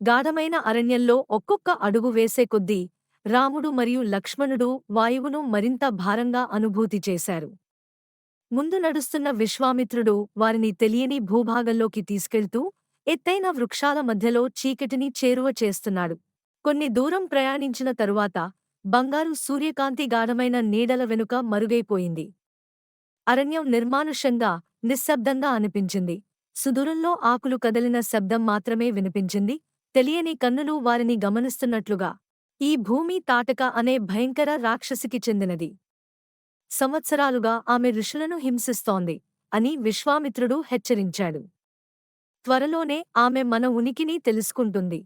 గాఢమైన అరణ్యంలో ఒక్కొక్క అడుగు వేసే కొద్దీ రాముడు మరియు లక్ష్మణుడు వాయువును మరింత భారంగా అనుభూతి చేశారు. ముందు నడుస్తున్న విశ్వామిత్రుడు వారిని తెలియని భూభాగంలోకి తీసుకెళ్తూ ఎత్తైన వృక్షాల మధ్యలో చీకటిని చేరువ చేస్తున్నాడు. కొన్ని దూరం ప్రయాణించిన తరువాత బంగారు సూర్యకాంతి గాఢమైన నీడల వెనుక మరుగైపోయింది. అరణ్యం నిర్మానుష్యంగా, నిశ్శబ్దంగా అనిపించింది. సుదూరంలో ఆకులు కదిలిన శబ్దం మాత్రమే వినిపించింది, తెలియని కన్నులు వారిని గమనిస్తున్నట్లుగా. ఈ భూమి తాటక అనే భయంకర రాక్షసికి చెందినది. సంవత్సరాలుగా ఆమె ఋషులను హింసిస్తోంది అని విశ్వామిత్రుడు హెచ్చరించాడు. త్వరలోనే ఆమె మన ఉనికిని తెలుసుకుంటుంది.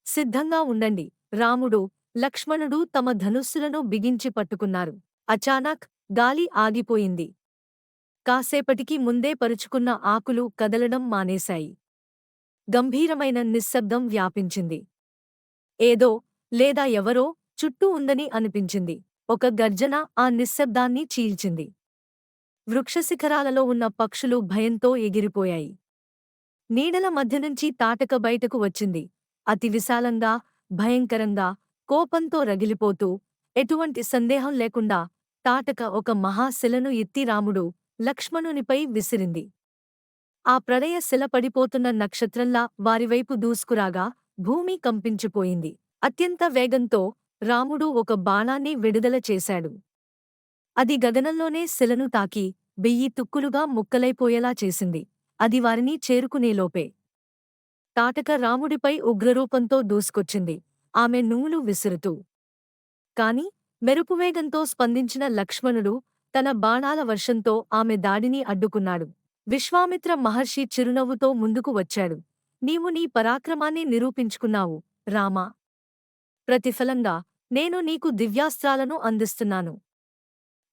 సిద్ధంగా ఉండండి. రాముడు, లక్ష్మణుడు తమ ధనుస్సులను బిగించి పట్టుకున్నారు. అచానక్ గాలి ఆగిపోయింది. కాసేపటికి ముందే పరుచుకున్న ఆకులు కదలడం మానేశాయి. గంభీరమైన నిశ్శబ్దం వ్యాపించింది. ఏదో లేదా ఎవరో చుట్టూ ఉందని అనిపించింది. ఒక గర్జన ఆ నిశ్శబ్దాన్ని చీల్చింది. వృక్షశిఖరాలలో ఉన్న పక్షులు భయంతో ఎగిరిపోయాయి. నీడల మధ్యనుంచి తాటక బయటకు వచ్చింది. అతి విశాలంగా, భయంకరంగా, కోపంతో రగిలిపోతూ, ఎటువంటి సందేహం లేకుండా తాటక ఒక మహాశిలను ఎత్తి రాముడు, లక్ష్మణునిపై విసిరింది. ఆ ప్రళయ శిల పడిపోతున్న నక్షత్రంలా వారివైపు దూసుకురాగా భూమి కంపించిపోయింది. అత్యంత వేగంతో రాముడు ఒక బాణాన్ని విడుదల చేశాడు. అది గగనంలోనే శిలను తాకి 1000 తుక్కులుగా ముక్కలైపోయేలా చేసింది. అది వారిని చేరుకునేలోపే తాటక రాముడిపై ఉగ్రరూపంతో దూసుకొచ్చింది, ఆమె నూలు విసురుతూ. కాని మెరుపువేగంతో స్పందించిన లక్ష్మణుడు తన బాణాల వర్షంతో ఆమె దాడిని అడ్డుకున్నాడు. విశ్వామిత్ర మహర్షి చిరునవ్వుతో ముందుకు వచ్చాడు. నీవు నీ పరాక్రమాన్ని నిరూపించుకున్నావు, రామా. ప్రతిఫలంగా నేను నీకు దివ్యాస్త్రాలను అందిస్తున్నాను.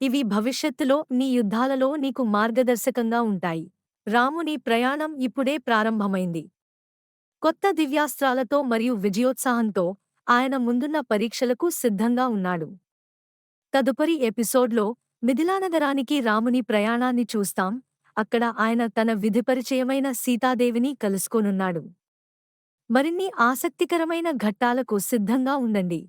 ఇవి భవిష్యత్తులో నీ యుద్ధాలలో నీకు మార్గదర్శకంగా ఉంటాయి. రాముని ప్రయాణం ఇప్పుడే ప్రారంభమైంది. కొత్త దివ్యాస్త్రాలతో మరియు విజయోత్సాహంతో ఆయన ముందున్న పరీక్షలకు సిద్ధంగా ఉన్నాడు. తదుపరి ఎపిసోడ్లో మిథిలానగరానికి రాముని ప్రయాణాన్ని చూస్తాం. అక్కడ ఆయన తన విధిపరిచయమైన సీతాదేవిని కలుసుకోనున్నాడు. మరిన్ని ఆసక్తికరమైన ఘట్టాలకు సిద్ధంగా ఉండండి.